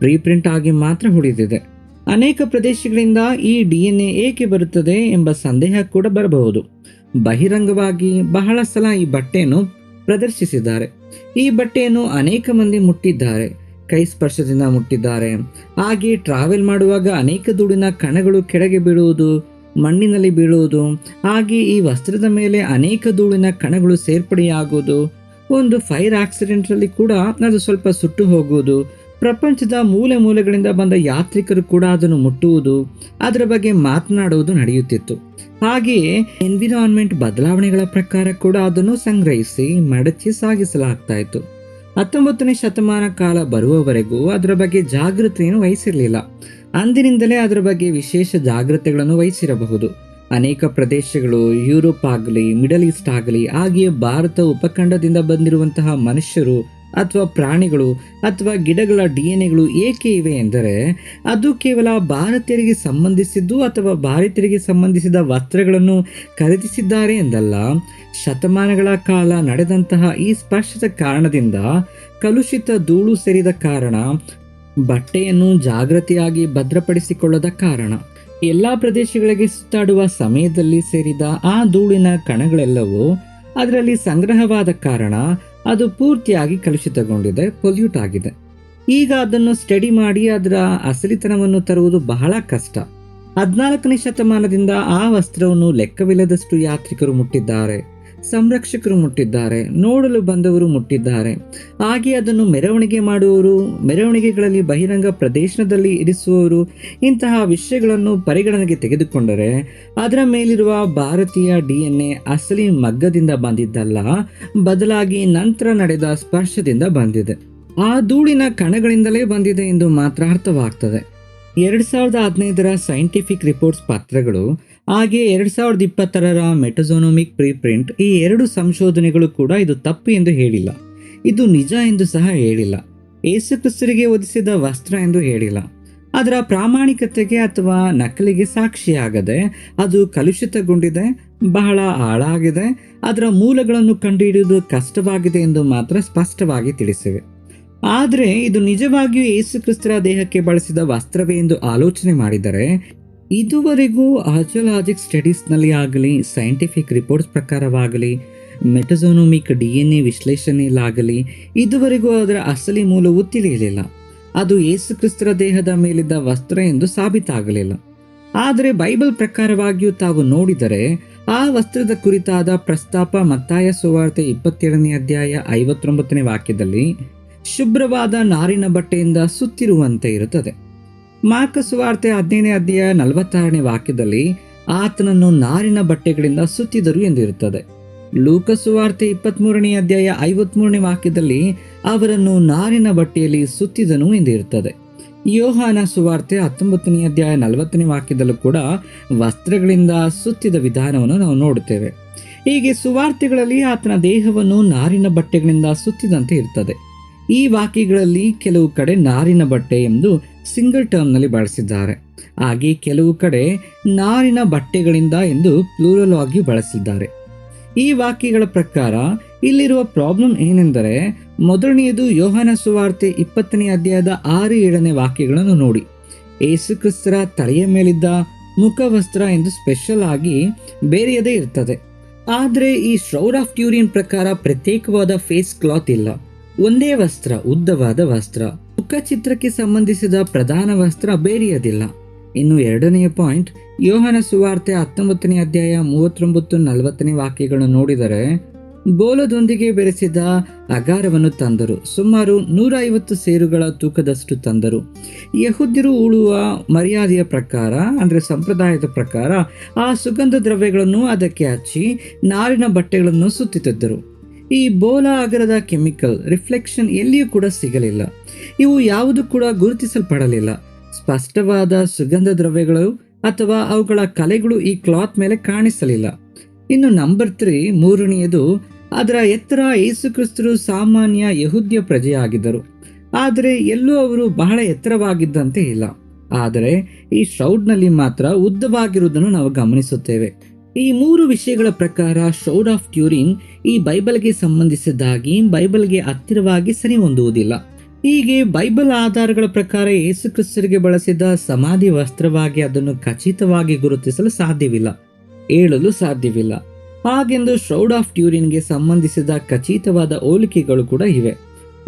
ಪ್ರೀಪ್ರಿಂಟ್ ಆಗಿ ಮಾತ್ರ ಉಳಿದಿದೆ. ಅನೇಕ ಪ್ರದೇಶಗಳಿಂದ ಈ DNA ಏಕೆ ಬರುತ್ತದೆ ಎಂಬ ಸಂದೇಹ ಕೂಡ ಬರಬಹುದು. ಬಹಿರಂಗವಾಗಿ ಬಹಳ ಸಲ ಈ ಬಟ್ಟೆಯನ್ನು ಪ್ರದರ್ಶಿಸಿದ್ದಾರೆ. ಈ ಬಟ್ಟೆಯನ್ನು ಅನೇಕ ಮಂದಿ ಮುಟ್ಟಿದ್ದಾರೆ, ಕೈ ಸ್ಪರ್ಶದಿಂದ ಮುಟ್ಟಿದ್ದಾರೆ. ಹಾಗೆ ಟ್ರಾವೆಲ್ ಮಾಡುವಾಗ ಅನೇಕ ಧೂಳಿನ ಕಣಗಳು ಕೆಳಗೆ ಬೀಳುವುದು, ಮಣ್ಣಿನಲ್ಲಿ ಬೀಳುವುದು, ಹಾಗೆ ಈ ವಸ್ತ್ರದ ಮೇಲೆ ಅನೇಕ ಧೂಳಿನ ಕಣಗಳು ಸೇರ್ಪಡೆಯಾಗುವುದು, ಒಂದು ಫೈರ್ ಆಕ್ಸಿಡೆಂಟಲ್ಲಿ ಕೂಡ ಅದು ಸ್ವಲ್ಪ ಸುಟ್ಟು ಹೋಗುವುದು, ಪ್ರಪಂಚದ ಮೂಲೆ ಮೂಲೆಗಳಿಂದ ಬಂದ ಯಾತ್ರಿಕರು ಕೂಡ ಅದನ್ನು ಮುಟ್ಟುವುದು, ಅದರ ಬಗ್ಗೆ ಮಾತನಾಡುವುದು ನಡೆಯುತ್ತಿತ್ತು. ಹಾಗೆಯೇ ಎನ್ವಿರಾನ್ಮೆಂಟ್ ಬದಲಾವಣೆಗಳ ಪ್ರಕಾರ ಕೂಡ ಅದನ್ನು ಸಂಗ್ರಹಿಸಿ ಮಡಚಿ ಸಾಗಿಸಲಾಗ್ತಾ ಇತ್ತು. 19ನೇ ಶತಮಾನ ಕಾಲ ಬರುವವರೆಗೂ ಅದರ ಬಗ್ಗೆ ಜಾಗೃತೆಯನ್ನು ವಹಿಸಿರಲಿಲ್ಲ. ಅಂದಿನಿಂದಲೇ ಅದರ ಬಗ್ಗೆ ವಿಶೇಷ ಜಾಗ್ರತೆಗಳನ್ನು ವಹಿಸಿರಬಹುದು. ಅನೇಕ ಪ್ರದೇಶಗಳು, ಯುರೋಪ್ ಆಗಲಿ, ಮಿಡಲ್ ಈಸ್ಟ್ ಆಗಲಿ, ಹಾಗೆಯೇ ಭಾರತ ಉಪಖಂಡದಿಂದ ಬಂದಿರುವಂತಹ ಮನುಷ್ಯರು ಅಥವಾ ಪ್ರಾಣಿಗಳು ಅಥವಾ ಗಿಡಗಳ DNAಗಳು ಏಕೆ ಇವೆ ಎಂದರೆ, ಅದು ಕೇವಲ ಭಾರತೀಯರಿಗೆ ಸಂಬಂಧಿಸಿದ್ದು ಅಥವಾ ಭಾರತೀಯರಿಗೆ ಸಂಬಂಧಿಸಿದ ವಸ್ತ್ರಗಳನ್ನು ಖರೀದಿಸಿದ್ದಾರೆ ಎಂದಲ್ಲ. ಶತಮಾನಗಳ ಕಾಲ ನಡೆದಂತಹ ಈ ಸ್ಪರ್ಶದ ಕಾರಣದಿಂದ, ಕಲುಷಿತ ಧೂಳು ಸೇರಿದ ಕಾರಣ, ಬಟ್ಟೆಯನ್ನು ಜಾಗೃತಿಯಾಗಿ ಭದ್ರಪಡಿಸಿಕೊಳ್ಳದ ಕಾರಣ, ಎಲ್ಲ ಪ್ರದೇಶಗಳಿಗೆ ಸುತ್ತಾಡುವ ಸಮಯದಲ್ಲಿ ಸೇರಿದ ಆ ಧೂಳಿನ ಕಣಗಳೆಲ್ಲವೂ ಅದರಲ್ಲಿ ಸಂಗ್ರಹವಾದ ಕಾರಣ ಅದು ಪೂರ್ತಿಯಾಗಿ ಕಲುಷಿತಗೊಂಡಿದೆ, ಪೊಲ್ಯೂಟ್ ಆಗಿದೆ. ಈಗ ಅದನ್ನು ಸ್ಟಡಿ ಮಾಡಿ ಅದರ ಅಸಲಿತನವನ್ನು ತರುವುದು ಬಹಳ ಕಷ್ಟ. 14ನೇ ಶತಮಾನದಿಂದ ಆ ವಸ್ತ್ರವನ್ನು ಲೆಕ್ಕವಿಲ್ಲದಷ್ಟು ಯಾತ್ರಿಕರು ಮುಟ್ಟಿದ್ದಾರೆ, ಸಂರಕ್ಷಕರು ಮುಟ್ಟಿದ್ದಾರೆ, ನೋಡಲು ಬಂದವರು ಮುಟ್ಟಿದ್ದಾರೆ. ಹಾಗೆ ಅದನ್ನು ಮೆರವಣಿಗೆ ಮಾಡುವವರು, ಮೆರವಣಿಗೆಗಳಲ್ಲಿ ಬಹಿರಂಗ ಪ್ರದೇಶದಲ್ಲಿ ಇರಿಸುವವರು ಇಂತಹ ವಿಷಯಗಳನ್ನು ಪರಿಗಣನೆಗೆ ತೆಗೆದುಕೊಂಡರೆ, ಅದರ ಮೇಲಿರುವ ಭಾರತೀಯ DNA ಅಸಲಿ ಮಗ್ಗದಿಂದ ಬಂದಿದ್ದಲ್ಲ, ಬದಲಾಗಿ ನಂತರ ನಡೆದ ಸ್ಪರ್ಶದಿಂದ ಬಂದಿದೆ. ಆ ಧೂಳಿನ ಕಣಗಳಿಂದಲೇ ಬಂದಿದೆ ಎಂದು ಮಾತ್ರ ಅರ್ಥವಾಗ್ತದೆ. 2015ರ ಸೈಂಟಿಫಿಕ್ ರಿಪೋರ್ಟ್ಸ್ ಪತ್ರಗಳು ಹಾಗೆ 2020ರ ಮೆಟಜೋನೋಮಿಕ್ ಪ್ರೀಪ್ರಿಂಟ್, ಈ 2 ಸಂಶೋಧನೆಗಳು ಕೂಡ ಇದು ತಪ್ಪು ಎಂದು ಹೇಳಿಲ್ಲ, ಇದು ನಿಜ ಎಂದು ಸಹ ಹೇಳಿಲ್ಲ, ಯೇಸು ಕ್ರಿಸ್ತರಿಗೆ ಒದಿಸಿದ ವಸ್ತ್ರ ಎಂದು ಹೇಳಿಲ್ಲ. ಅದರ ಪ್ರಾಮಾಣಿಕತೆಗೆ ಅಥವಾ ನಕಲಿಗೆ ಸಾಕ್ಷಿಯಾಗದೆ ಅದು ಕಲುಷಿತಗೊಂಡಿದೆ, ಬಹಳ ಹಾಳಾಗಿದೆ, ಅದರ ಮೂಲಗಳನ್ನು ಕಂಡುಹಿಡಿಯುವುದು ಕಷ್ಟವಾಗಿದೆ ಎಂದು ಮಾತ್ರ ಸ್ಪಷ್ಟವಾಗಿ ತಿಳಿಸಿವೆ. ಆದರೆ ಇದು ನಿಜವಾಗಿಯೂ ಯೇಸು ಕ್ರಿಸ್ತರ ದೇಹಕ್ಕೆ ಬಳಸಿದ ವಸ್ತ್ರವೇ ಎಂದು ಆಲೋಚನೆ ಮಾಡಿದರೆ, ಇದುವರೆಗೂ ಆರ್ಜಿಯೋಲಾಜಿಕ್ ಸ್ಟಡೀಸ್ನಲ್ಲಿ ಆಗಲಿ, ಸೈಂಟಿಫಿಕ್ ರಿಪೋರ್ಟ್ಸ್ ಪ್ರಕಾರವಾಗಲಿ, ಮೆಟಜೋನೋಮಿಕ್ DNA ವಿಶ್ಲೇಷಣೆಯಲ್ಲಾಗಲಿ ಇದುವರೆಗೂ ಅದರ ಅಸಲಿ ಮೂಲವು ತಿಳಿಯಲಿಲ್ಲ. ಅದು ಯೇಸು ಕ್ರಿಸ್ತರ ದೇಹದ ಮೇಲಿದ್ದ ವಸ್ತ್ರ ಎಂದು ಸಾಬೀತಾಗಲಿಲ್ಲ. ಆದರೆ ಬೈಬಲ್ ಪ್ರಕಾರವಾಗಿಯೂ ತಾವು ನೋಡಿದರೆ ಆ ವಸ್ತ್ರದ ಕುರಿತಾದ ಪ್ರಸ್ತಾಪ ಮತ್ತಾಯ ಸುವಾರ್ತೆ 27ನೇ ಅಧ್ಯಾಯ 59ನೇ ವಾಕ್ಯದಲ್ಲಿ ಶುಭ್ರವಾದ ನಾರಿನ ಬಟ್ಟೆಯಿಂದ ಸುತ್ತಿರುವಂತೆ ಇರುತ್ತದೆ. ಮಾರ್ಕ ಸುವಾರ್ತೆ 15ನೇ ಅಧ್ಯಾಯ 46ನೇ ವಾಕ್ಯದಲ್ಲಿ ಆತನನ್ನು ನಾರಿನ ಬಟ್ಟೆಗಳಿಂದ ಸುತ್ತಿದರು ಎಂದಿರುತ್ತದೆ. ಲೂಕ ಸುವಾರ್ತೆ 23ನೇ ಅಧ್ಯಾಯ 53ನೇ ವಾಕ್ಯದಲ್ಲಿ ಅವರನ್ನು ನಾರಿನ ಬಟ್ಟೆಯಲ್ಲಿ ಸುತ್ತಿದನು ಎಂದಿರುತ್ತದೆ. ಯೋಹಾನ ಸುವಾರ್ತೆ 19ನೇ ಅಧ್ಯಾಯ 40ನೇ ವಾಕ್ಯದಲ್ಲೂ ಕೂಡ ವಸ್ತ್ರಗಳಿಂದ ಸುತ್ತಿದ ವಿಧಾನವನ್ನು ನಾವು ನೋಡುತ್ತೇವೆ. ಹೀಗೆ ಸುವಾರ್ತೆಗಳಲ್ಲಿ ಆತನ ದೇಹವನ್ನು ನಾರಿನ ಬಟ್ಟೆಗಳಿಂದ ಸುತ್ತಿದಂತೆ ಇರ್ತದೆ. ಈ ವಾಕ್ಯಗಳಲ್ಲಿ ಕೆಲವು ಕಡೆ ನಾರಿನ ಬಟ್ಟೆ ಎಂದು ಸಿಂಗಲ್ ಟರ್ಮ್ನಲ್ಲಿ ಬಳಸಿದ್ದಾರೆ. ಹಾಗೆ ಕೆಲವು ಕಡೆ ನಾರಿನ ಬಟ್ಟೆಗಳಿಂದ ಎಂದು ಪ್ಲೂರಲ್ ಆಗಿ ಬಳಸಿದ್ದಾರೆ. ಈ ವಾಕ್ಯಗಳ ಪ್ರಕಾರ ಇಲ್ಲಿರುವ ಪ್ರಾಬ್ಲಮ್ ಏನೆಂದರೆ, ಮೊದಲನೆಯದು ಯೋಹಾನ ಸುವಾರ್ತೆ 20ನೇ ಅಧ್ಯಾಯದ 6-7ನೇ ವಾಕ್ಯಗಳನ್ನು ನೋಡಿ. ಯೇಸು ಕ್ರಿಸ್ತರ ತಲೆಯ ಮೇಲಿದ್ದ ಮುಖವಸ್ತ್ರ ಎಂದು ಸ್ಪೆಷಲ್ ಆಗಿ ಬೇರೆಯದೇ ಇರ್ತದೆ. ಆದರೆ ಈ ಶ್ರೌಡ್ ಆಫ್ ಟ್ಯೂರಿನ್ ಪ್ರಕಾರ ಪ್ರತ್ಯೇಕವಾದ ಫೇಸ್ ಕ್ಲಾತ್ ಇಲ್ಲ, ಒಂದೇ ವಸ್ತ್ರ, ಉದ್ದವಾದ ವಸ್ತ್ರ. ಮುಖ ಚಿತ್ರಕ್ಕೆ ಸಂಬಂಧಿಸಿದ ಪ್ರಧಾನ ವಸ್ತ್ರ ಬೇರೆಯದಿಲ್ಲ. ಇನ್ನು ಎರಡನೆಯ ಪಾಯಿಂಟ್, ಯೋಹಾನ ಸುವಾರ್ತೆ 19ನೇ ಅಧ್ಯಾಯ 39-40ನೇ ವಾಕ್ಯಗಳನ್ನು ನೋಡಿದರೆ, ಬೋಲದೊಂದಿಗೆ ಬೆರೆಸಿದ ಅಗಾರವನ್ನು ತಂದರು, ಸುಮಾರು 150 ಸೇರುಗಳ ತೂಕದಷ್ಟು ತಂದರು. ಯಹೂದ್ಯರು ಉಳುವ ಮರ್ಯಾದೆಯ ಪ್ರಕಾರ, ಅಂದರೆ ಸಂಪ್ರದಾಯದ ಪ್ರಕಾರ, ಆ ಸುಗಂಧ ದ್ರವ್ಯಗಳನ್ನು ಅದಕ್ಕೆ ಹಚ್ಚಿ ನಾರಿನ ಬಟ್ಟೆಗಳನ್ನು ಸುತ್ತುತ್ತಿದ್ದರು. ಈ ಬೋಲ ಅಗರದ ಕೆಮಿಕಲ್ ರಿಫ್ಲೆಕ್ಷನ್ ಎಲ್ಲಿಯೂ ಕೂಡ ಸಿಗಲಿಲ್ಲ. ಇವು ಯಾವುದು ಕೂಡ ಗುರುತಿಸಲ್ಪಡಲಿಲ್ಲ. ಸ್ಪಷ್ಟವಾದ ಸುಗಂಧ ದ್ರವ್ಯಗಳು ಅಥವಾ ಅವುಗಳ ಕಲೆಗಳು ಈ ಕ್ಲಾತ್ ಮೇಲೆ ಕಾಣಿಸಲಿಲ್ಲ. ಇನ್ನು ನಂಬರ್ 3, ಮೂರನೆಯದು, ಅದರ ಎತ್ತರ. ಯೇಸು ಕ್ರಿಸ್ತರು ಸಾಮಾನ್ಯ ಯಹೂದ್ಯ ಪ್ರಜೆಯಾಗಿದ್ದರು, ಆದರೆ ಎಲ್ಲೂ ಅವರು ಬಹಳ ಎತ್ತರವಾಗಿದ್ದಂತೆ ಇಲ್ಲ. ಆದರೆ ಈ ಶೌಡ್ನಲ್ಲಿ ಮಾತ್ರ ಉದ್ದವಾಗಿರುವುದನ್ನು ನಾವು ಗಮನಿಸುತ್ತೇವೆ. ಈ 3 ವಿಷಯಗಳ ಪ್ರಕಾರ ಶೌಡ್ ಆಫ್ ಟ್ಯೂರಿನ್ ಈ ಬೈಬಲ್ಗೆ ಸಂಬಂಧಿಸಿದ್ದಾಗಿ ಬೈಬಲ್ಗೆ ಹತ್ತಿರವಾಗಿ ಸರಿ ಹೊಂದುವುದಿಲ್ಲ. ಹೀಗೆ ಬೈಬಲ್ ಆಧಾರಗಳ ಪ್ರಕಾರ ಯೇಸು ಕ್ರಿಸ್ತರಿಗೆ ಬಳಸಿದ ಸಮಾಧಿ ವಸ್ತ್ರವಾಗಿ ಅದನ್ನು ಖಚಿತವಾಗಿ ಗುರುತಿಸಲು ಸಾಧ್ಯವಿಲ್ಲ, ಹೇಳಲು ಸಾಧ್ಯವಿಲ್ಲ. ಹಾಗೆಂದು ಶೌಡ್ ಆಫ್ ಟ್ಯೂರಿನ್ಗೆ ಸಂಬಂಧಿಸಿದ ಖಚಿತವಾದ ಹೋಲಿಕೆಗಳು ಕೂಡ ಇವೆ.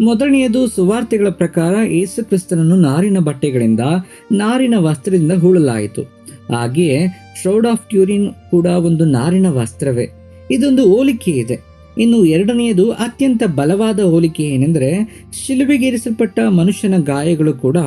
ಮೊದಲನೆಯದು, ಸುವಾರ್ತೆಗಳ ಪ್ರಕಾರ ಯೇಸು ಕ್ರಿಸ್ತನನ್ನು ನಾರಿನ ಬಟ್ಟೆಗಳಿಂದ, ನಾರಿನ ವಸ್ತ್ರದಿಂದ ಹೂಳಲಾಯಿತು. ಹಾಗೆಯೇ ಶೌಡ್ ಆಫ್ ಟ್ಯೂರಿನ್ ಕೂಡ ಒಂದು ನಾರಿನ ವಸ್ತ್ರವೇ. ಇದೊಂದು ಹೋಲಿಕೆ ಇದೆ. ಇನ್ನು ಎರಡನೆಯದು, ಅತ್ಯಂತ ಬಲವಾದ ಹೋಲಿಕೆ ಏನೆಂದರೆ, ಶಿಲುಬೆಗೇರಿಸಲ್ಪಟ್ಟ ಮನುಷ್ಯನ ಗಾಯಗಳು ಕೂಡ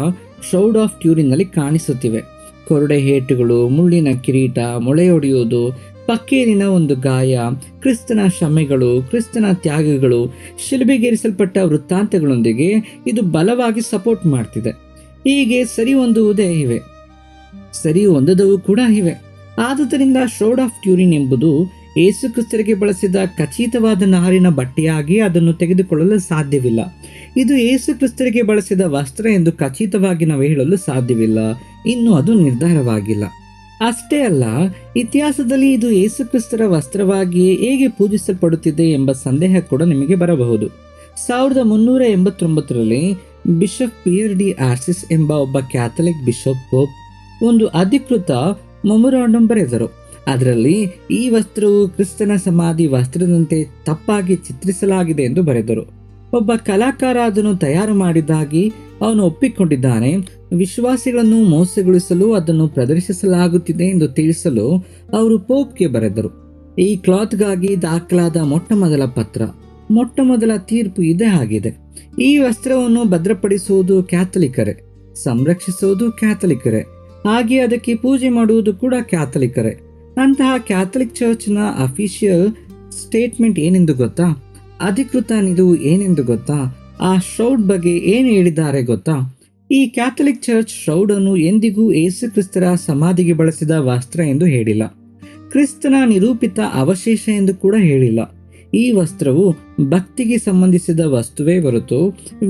ಶೌಡ್ ಆಫ್ ಟ್ಯೂರಿನ್ನಲ್ಲಿ ಕಾಣಿಸುತ್ತಿವೆ. ಕೊರಡೆ ಏಟುಗಳು, ಮುಳ್ಳಿನ ಕಿರೀಟ, ಮೊಳೆಯೊಡೆಯುವುದು, ಪಕ್ಕೇಲಿನ ಒಂದು ಗಾಯ, ಕ್ರಿಸ್ತನ ಶ್ರಮೆಗಳು, ಕ್ರಿಸ್ತನ ತ್ಯಾಗಗಳು, ಶಿಲುಬೆಗೇರಿಸಲ್ಪಟ್ಟ ವೃತ್ತಾಂತಗಳೊಂದಿಗೆ ಇದು ಬಲವಾಗಿ ಸಪೋರ್ಟ್ ಮಾಡ್ತಿದೆ. ಹೀಗೆ ಸರಿ ಹೊಂದುವುದೇ ಇವೆ, ಸರಿ ಹೊಂದದವು ಕೂಡ ಇವೆ. ಆದುದರಿಂದ ಶೌಡ್ ಆಫ್ ಟ್ಯೂರಿನ್ ಎಂಬುದು ಯೇಸು ಕ್ರಿಸ್ತರಿಗೆ ಬಳಸಿದ ಖಚಿತವಾದ ನಾರಿನ ಬಟ್ಟೆಯಾಗಿ ಅದನ್ನು ತೆಗೆದುಕೊಳ್ಳಲು ಸಾಧ್ಯವಿಲ್ಲ. ಇದು ಯೇಸು ಕ್ರಿಸ್ತರಿಗೆ ಬಳಸಿದ ವಸ್ತ್ರ ಎಂದು ಖಚಿತವಾಗಿ ನಾವು ಹೇಳಲು ಸಾಧ್ಯವಿಲ್ಲ. ಇನ್ನು ಅದು ನಿರ್ಧಾರವಾಗಿಲ್ಲ. ಅಷ್ಟೇ ಅಲ್ಲ, ಇತಿಹಾಸದಲ್ಲಿ ಇದು ಯೇಸು ಕ್ರಿಸ್ತರ ವಸ್ತ್ರವಾಗಿಯೇ ಹೇಗೆ ಪೂಜಿಸಲ್ಪಡುತ್ತಿದೆ ಎಂಬ ಸಂದೇಹ ಕೂಡ ನಿಮಗೆ ಬರಬಹುದು. 1389ರಲ್ಲಿ ಬಿಷಪ್ ಪಿಯರ್ ಡಿ ಆರ್ಸಿಸ್ ಎಂಬ ಒಬ್ಬ ಕ್ಯಾಥಲಿಕ್ ಬಿಷಪ್ ಪೋಪ್ ಒಂದು ಅಧಿಕೃತ ಮೆಮೊರಾಂಡಮ್ ಬರೆದರು. ಅದರಲ್ಲಿ ಈ ವಸ್ತ್ರವು ಕ್ರಿಸ್ತನ ಸಮಾಧಿ ವಸ್ತ್ರದಂತೆ ತಪ್ಪಾಗಿ ಚಿತ್ರಿಸಲಾಗಿದೆ ಎಂದು ಬರೆದರು. ಒಬ್ಬ ಕಲಾಕಾರ ಅದನ್ನು ತಯಾರು ಮಾಡಿದ್ದಾಗಿ ಅವನು ಒಪ್ಪಿಕೊಂಡಿದ್ದಾನೆ. ವಿಶ್ವಾಸಿಗಳನ್ನು ಮೋಸಗೊಳಿಸಲು ಅದನ್ನು ಪ್ರದರ್ಶಿಸಲಾಗುತ್ತಿದೆ ಎಂದು ತಿಳಿಸಲು ಅವರು ಪೋಪ್ಗೆ ಬರೆದರು. ಈ ಕ್ಲಾತ್ಗಾಗಿ ದಾಖಲಾದ ಮೊಟ್ಟಮೊದಲ ಪತ್ರ, ಮೊಟ್ಟಮೊದಲ ತೀರ್ಪು ಇದೇ ಆಗಿದೆ. ಈ ವಸ್ತ್ರವನ್ನು ಭದ್ರಪಡಿಸುವುದು ಕ್ಯಾಥಲಿಕರೇ, ಸಂರಕ್ಷಿಸುವುದು ಕ್ಯಾಥಲಿಕರೇ, ಹಾಗೆ ಅದಕ್ಕೆ ಪೂಜೆ ಮಾಡುವುದು ಕೂಡ ಕ್ಯಾಥಲಿಕರೇ. ಅಂತಹ ಕ್ಯಾಥಲಿಕ್ ಚರ್ಚ್ನ ಅಫಿಷಿಯಲ್ ಸ್ಟೇಟ್ಮೆಂಟ್ ಏನೆಂದು ಗೊತ್ತಾ? ಅಧಿಕೃತ ನಿಲುವು ಏನೆಂದು ಗೊತ್ತಾ? ಆ ಶೌಡ್ ಬಗ್ಗೆ ಏನು ಹೇಳಿದ್ದಾರೆ ಗೊತ್ತಾ? ಈ ಕ್ಯಾಥಲಿಕ್ ಚರ್ಚ್ ಶೌಡನ್ನು ಎಂದಿಗೂ ಯೇಸು ಕ್ರಿಸ್ತರ ಸಮಾಧಿಗೆ ಬಳಸಿದ ವಸ್ತ್ರ ಎಂದು ಹೇಳಿಲ್ಲ, ಕ್ರಿಸ್ತನ ನಿರೂಪಿತ ಅವಶೇಷ ಎಂದು ಕೂಡ ಹೇಳಿಲ್ಲ. ಈ ವಸ್ತ್ರವು ಭಕ್ತಿಗೆ ಸಂಬಂಧಿಸಿದ ವಸ್ತುವೇ ಹೊರತು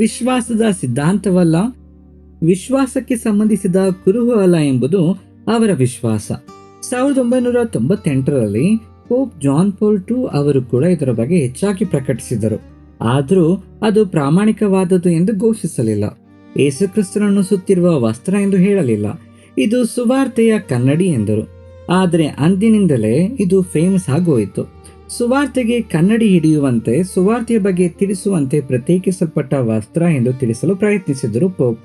ವಿಶ್ವಾಸದ ಸಿದ್ಧಾಂತವಲ್ಲ. ವಿಶ್ವಾಸಕ್ಕೆ ಸಂಬಂಧಿಸಿದ ಕುರುಹು ಅಲ್ಲ ಎಂಬುದು ಅವರ ವಿಶ್ವಾಸ. 1998ರಲ್ಲಿ ಪೋಪ್ ಜಾನ್ ಪಾಲ್ II ಅವರು ಕೂಡ ಇದರ ಬಗ್ಗೆ ಹೆಚ್ಚಾಗಿ ಪ್ರಕಟಿಸಿದರು. ಆದರೂ ಅದು ಪ್ರಾಮಾಣಿಕವಾದದ್ದು ಎಂದು ಘೋಷಿಸಲಿಲ್ಲ. ಯೇಸುಕ್ರಿಸ್ತನನ್ನು ಸುತ್ತಿರುವ ವಸ್ತ್ರ ಎಂದು ಹೇಳಲಿಲ್ಲ. ಇದು ಸುವಾರ್ತೆಯ ಕನ್ನಡಿ ಎಂದರು. ಆದರೆ ಅಂದಿನಿಂದಲೇ ಇದು ಫೇಮಸ್ ಆಗೋಯಿತು. ಸುವಾರ್ತೆಗೆ ಕನ್ನಡಿ ಹಿಡಿಯುವಂತೆ, ಸುವಾರ್ತೆಯ ಬಗ್ಗೆ ತಿಳಿಸುವಂತೆ ಪ್ರತ್ಯೇಕಿಸಲ್ಪಟ್ಟ ವಸ್ತ್ರ ಎಂದು ತಿಳಿಸಲು ಪ್ರಯತ್ನಿಸಿದರು ಪೋಪ್.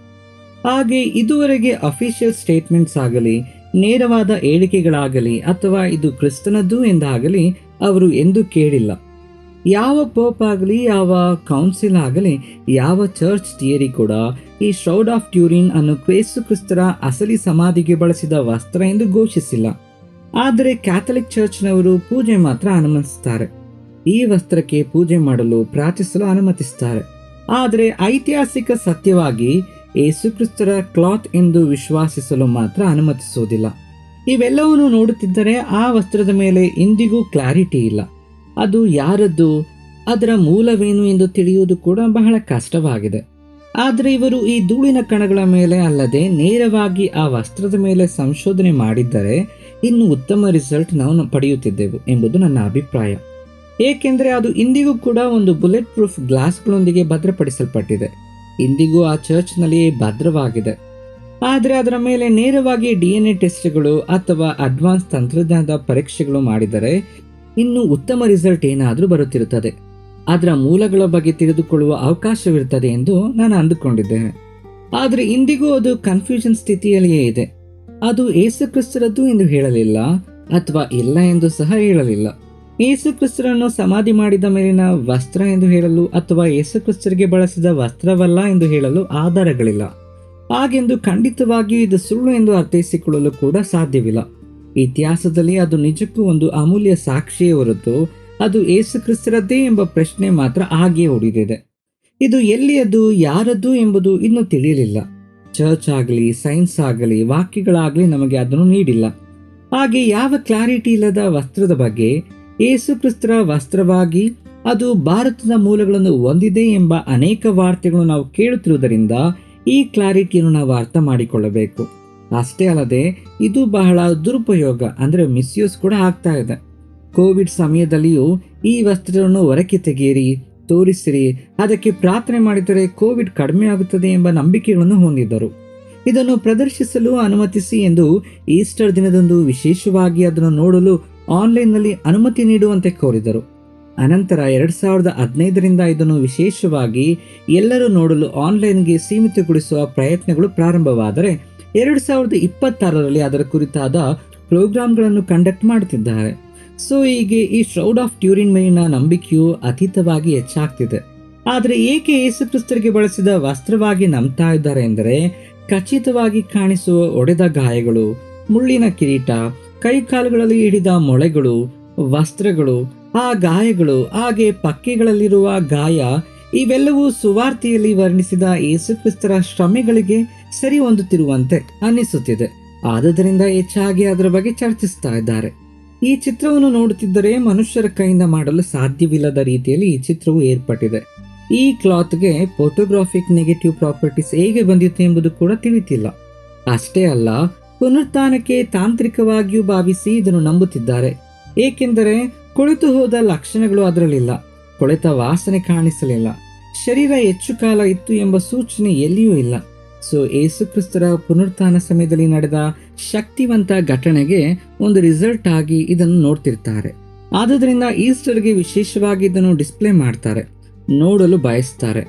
ಹಾಗೆ ಇದುವರೆಗೆ ಅಫಿಷಿಯಲ್ ಸ್ಟೇಟ್ಮೆಂಟ್ಸ್ ಆಗಲಿ, ನೇರವಾದ ಹೇಳಿಕೆಗಳಾಗಲಿ ಅಥವಾ ಇದು ಕ್ರಿಸ್ತನದ್ದು ಎಂದಾಗಲಿ ಅವರು ಎಂದೂ ಕೇಳಿಲ್ಲ. ಯಾವ ಪೋಪ್ ಆಗಲಿ, ಯಾವ ಕೌನ್ಸಿಲ್ ಆಗಲಿ, ಯಾವ ಚರ್ಚ್ ಥಿಯರಿ ಕೂಡ ಈ ಶ್ರೌಡ್ ಆಫ್ ಟ್ಯೂರಿನ್ ಅನ್ನು ಯೇಸು ಕ್ರಿಸ್ತರ ಅಸಲಿ ಸಮಾಧಿಗೆ ಬಳಸಿದ ವಸ್ತ್ರ ಎಂದು ಘೋಷಿಸಿಲ್ಲ. ಆದರೆ ಕ್ಯಾಥಲಿಕ್ ಚರ್ಚ್ನವರು ಪೂಜೆ ಮಾತ್ರ ಅನುಮತಿಸುತ್ತಾರೆ. ಈ ವಸ್ತ್ರಕ್ಕೆ ಪೂಜೆ ಮಾಡಲು, ಪ್ರಾರ್ಥಿಸಲು ಅನುಮತಿಸುತ್ತಾರೆ. ಆದರೆ ಐತಿಹಾಸಿಕ ಸತ್ಯವಾಗಿ ಯೇಸುಕ್ರಿಸ್ತರ ಕ್ಲಾತ್ ಎಂದು ವಿಶ್ವಾಸಿಸಲು ಮಾತ್ರ ಅನುಮತಿಸುವುದಿಲ್ಲ. ಇವೆಲ್ಲವನ್ನು ನೋಡುತ್ತಿದ್ದರೆ ಆ ವಸ್ತ್ರದ ಮೇಲೆ ಇಂದಿಗೂ ಕ್ಲಾರಿಟಿ ಇಲ್ಲ. ಅದು ಯಾರದ್ದು, ಅದರ ಮೂಲವೇನು ಎಂದು ತಿಳಿಯುವುದು ಕೂಡ ಬಹಳ ಕಷ್ಟವಾಗಿದೆ. ಆದರೆ ಇವರು ಈ ಧೂಳಿನ ಕಣಗಳ ಮೇಲೆ ಅಲ್ಲದೆ ನೇರವಾಗಿ ಆ ವಸ್ತ್ರದ ಮೇಲೆ ಸಂಶೋಧನೆ ಮಾಡಿದ್ದರೆ ಇನ್ನು ಉತ್ತಮ ರಿಸಲ್ಟ್ ನಾವು ಪಡೆಯುತ್ತಿದ್ದೆವು ಎಂಬುದು ನನ್ನ ಅಭಿಪ್ರಾಯ. ಏಕೆಂದರೆ ಅದು ಇಂದಿಗೂ ಕೂಡ ಒಂದು ಬುಲೆಟ್ ಪ್ರೂಫ್ ಗ್ಲಾಸ್ಗಳೊಂದಿಗೆ ಭದ್ರಪಡಿಸಲ್ಪಟ್ಟಿದೆ. ಇಂದಿಗೂ ಆ ಚರ್ಚ್ನಲ್ಲಿ ಭದ್ರವಾಗಿದೆ. ಆದರೆ ಅದರ ಮೇಲೆ ನೇರವಾಗಿ DNA ಟೆಸ್ಟ್ಗಳು ಅಥವಾ ಅಡ್ವಾನ್ಸ್ ತಂತ್ರಜ್ಞಾನದ ಪರೀಕ್ಷೆಗಳು ಮಾಡಿದರೆ ಇನ್ನು ಉತ್ತಮ ರಿಸಲ್ಟ್ ಏನಾದರೂ ಬರುತ್ತಿರುತ್ತದೆ. ಅದರ ಮೂಲಗಳ ಬಗ್ಗೆ ತಿಳಿದುಕೊಳ್ಳುವ ಅವಕಾಶವಿರುತ್ತದೆ ಎಂದು ನಾನು ಅಂದುಕೊಂಡಿದ್ದೇನೆ. ಆದರೆ ಇಂದಿಗೂ ಅದು ಕನ್ಫ್ಯೂಷನ್ ಸ್ಥಿತಿಯಲ್ಲಿಯೇ ಇದೆ. ಅದು ಯೇಸುಕ್ರಿಸ್ತರದ್ದು ಎಂದು ಹೇಳಲಿಲ್ಲ ಅಥವಾ ಇಲ್ಲ ಎಂದು ಸಹ ಹೇಳಲಿಲ್ಲ. ಯೇಸುಕ್ರಿಸ್ತರನ್ನು ಸಮಾಧಿ ಮಾಡಿದ ಮೇಲಿನ ವಸ್ತ್ರ ಎಂದು ಹೇಳಲು ಅಥವಾ ಯೇಸುಕ್ರಿಸ್ತರಿಗೆ ಬಳಸಿದ ವಸ್ತ್ರವಲ್ಲ ಎಂದು ಹೇಳಲು ಆಧಾರಗಳಿಲ್ಲ. ಹಾಗೆಂದು ಖಂಡಿತವಾಗಿಯೂ ಇದು ಸುಳ್ಳು ಎಂದು ಅರ್ಥೈಸಿಕೊಳ್ಳಲು ಕೂಡ ಸಾಧ್ಯವಿಲ್ಲ. ಇತಿಹಾಸದಲ್ಲಿ ಅದು ನಿಜಕ್ಕೂ ಒಂದು ಅಮೂಲ್ಯ ಸಾಕ್ಷಿಯೇ ಹೊರತು ಅದು ಯೇಸುಕ್ರಿಸ್ತರದ್ದೇ ಎಂಬ ಪ್ರಶ್ನೆ ಮಾತ್ರ ಹಾಗೆಯೇ ಉಳಿದಿದೆ. ಇದು ಎಲ್ಲಿಯದು, ಯಾರದ್ದು ಎಂಬುದು ಇನ್ನೂ ತಿಳಿಯಲಿಲ್ಲ. ಚರ್ಚ್ ಆಗಲಿ, ಸೈನ್ಸ್ ಆಗಲಿ, ವಾಕ್ಯಗಳಾಗಲಿ ನಮಗೆ ಅದನ್ನು ನೀಡಿಲ್ಲ. ಹಾಗೆ ಯಾವ ಕ್ಲಾರಿಟಿ ಇಲ್ಲದ ವಸ್ತ್ರದ ಬಗ್ಗೆ ಯೇಸುಕ್ರಿಸ್ತರ ವಸ್ತ್ರವಾಗಿ ಅದು ಭಾರತದ ಮೂಲಗಳನ್ನು ಹೊಂದಿದೆ ಎಂಬ ಅನೇಕ ವಾರ್ತೆಗಳು ನಾವು ಕೇಳುತ್ತಿರುವುದರಿಂದ ಈ ಕ್ಲಾರಿಟಿಯನ್ನು ನಾವು ಅರ್ಥ ಮಾಡಿಕೊಳ್ಳಬೇಕು. ಅಷ್ಟೇ ಅಲ್ಲದೆ ಇದು ಬಹಳ ದುರುಪಯೋಗ ಅಂದರೆ ಮಿಸ್ಯೂಸ್ ಕೂಡ ಆಗ್ತಾ ಇದೆ. ಕೋವಿಡ್ ಸಮಯದಲ್ಲಿಯೂ ಈ ವಸ್ತ್ರವನ್ನು ಹೊರಕ್ಕೆ ತೆಗೆಯಿರಿ, ತೋರಿಸಿರಿ, ಅದಕ್ಕೆ ಪ್ರಾರ್ಥನೆ ಮಾಡಿದರೆ ಕೋವಿಡ್ ಕಡಿಮೆ ಆಗುತ್ತದೆ ಎಂಬ ನಂಬಿಕೆಗಳನ್ನು ಹೊಂದಿದ್ದರು. ಇದನ್ನು ಪ್ರದರ್ಶಿಸಲು ಅನುಮತಿಸಿ ಎಂದು ಈಸ್ಟರ್ ದಿನದಂದು ವಿಶೇಷವಾಗಿ ಅದನ್ನು ನೋಡಲು ಆನ್ಲೈನ್ನಲ್ಲಿ ಅನುಮತಿ ನೀಡುವಂತೆ ಕೋರಿದರು. ಅನಂತರ 2015ರಿಂದ ಇದನ್ನು ವಿಶೇಷವಾಗಿ ಎಲ್ಲರೂ ನೋಡಲು ಆನ್ಲೈನ್ಗೆ ಸೀಮಿತಗೊಳಿಸುವ ಪ್ರಯತ್ನಗಳು ಪ್ರಾರಂಭವಾದರೆ 2026ರಲ್ಲಿ ಅದರ ಕುರಿತಾದ ಪ್ರೋಗ್ರಾಂಗಳನ್ನು ಕಂಡಕ್ಟ್ ಮಾಡುತ್ತಿದ್ದಾರೆ. ಸೊ ಹೀಗೆ ಈ ಶ್ರೌಡ್ ಆಫ್ ಟ್ಯೂರಿನ್ ಮೇಲಿನ ನಂಬಿಕೆಯು ಅತೀತವಾಗಿ ಹೆಚ್ಚಾಗ್ತಿದೆ. ಆದರೆ ಏಕೆ ಯೇಸುಕ್ರಿಸ್ತರಿಗೆ ಬಳಸಿದ ವಸ್ತ್ರವಾಗಿ ನಂಬ್ತಾ ಇದ್ದಾರೆ ಎಂದರೆ ಖಚಿತವಾಗಿ ಕಾಣಿಸುವ ಒಡೆದ ಗಾಯಗಳು, ಮುಳ್ಳಿನ ಕಿರೀಟ, ಕೈಕಾಲುಗಳಲ್ಲಿ ಹಿಡಿದ ಮೊಳೆಗಳು, ವಸ್ತ್ರಗಳು, ಆ ಗಾಯಗಳು, ಹಾಗೆ ಪಕ್ಕೆಗಳಲ್ಲಿರುವ ಗಾಯ ಇವೆಲ್ಲವೂ ಸುವಾರ್ತೆಯಲ್ಲಿ ವರ್ಣಿಸಿದ ಯೇಸುಕ್ರಿಸ್ತರ ಶ್ರಮೆಗಳಿಗೆ ಸರಿ ಹೊಂದುತ್ತಿರುವಂತೆ ಅನ್ನಿಸುತ್ತಿದೆ. ಆದುದರಿಂದ ಹೆಚ್ಚಾಗಿ ಅದರ ಬಗ್ಗೆ ಚರ್ಚಿಸ್ತಾ ಇದ್ದಾರೆ. ಈ ಚಿತ್ರವನ್ನು ನೋಡುತ್ತಿದ್ದರೆ ಮನುಷ್ಯರ ಕೈಯಿಂದ ಮಾಡಲು ಸಾಧ್ಯವಿಲ್ಲದ ರೀತಿಯಲ್ಲಿ ಈ ಚಿತ್ರವು ಏರ್ಪಟ್ಟಿದೆ. ಈ ಕ್ಲಾತ್ಗೆ ಫೋಟೋಗ್ರಾಫಿಕ್ ನೆಗೆಟಿವ್ ಪ್ರಾಪರ್ಟೀಸ್ ಹೇಗೆ ಬಂದಿತ್ತು ಎಂಬುದು ಕೂಡ ತಿಳಿತಿಲ್ಲ. ಅಷ್ಟೇ ಅಲ್ಲ, ಪುನರುತ್ಥಾನಕ್ಕೆ ತಾಂತ್ರಿಕವಾಗಿಯೂ ಭಾವಿಸಿ ಇದನ್ನು ನಂಬುತ್ತಿದ್ದಾರೆ. ಏಕೆಂದರೆ ಕೊಳೆತು ಹೋದ ಲಕ್ಷಣಗಳು ಅದರಲ್ಲಿಲ್ಲ, ಕೊಳೆತ ವಾಸನೆ ಕಾಣಿಸಲಿಲ್ಲ, ಶರೀರ ಹೆಚ್ಚು ಕಾಲ ಇತ್ತು ಎಂಬ ಸೂಚನೆ ಎಲ್ಲಿಯೂ ಇಲ್ಲ. ಸೊ ಯೇಸುಕ್ರಿಸ್ತರ ಪುನರುತ್ಥಾನ ಸಮಯದಲ್ಲಿ ನಡೆದ ಶಕ್ತಿವಂತ ಘಟನೆಗೆ ಒಂದು ರಿಸಲ್ಟ್ ಆಗಿ ಇದನ್ನು ನೋಡ್ತಿರ್ತಾರೆ. ಆದುದರಿಂದ ಈಸ್ಟರ್ಗೆ ವಿಶೇಷವಾಗಿ ಇದನ್ನು ಡಿಸ್ಪ್ಲೇ ಮಾಡ್ತಾರೆ, ನೋಡಲು ಬಯಸ್ತಾರೆ.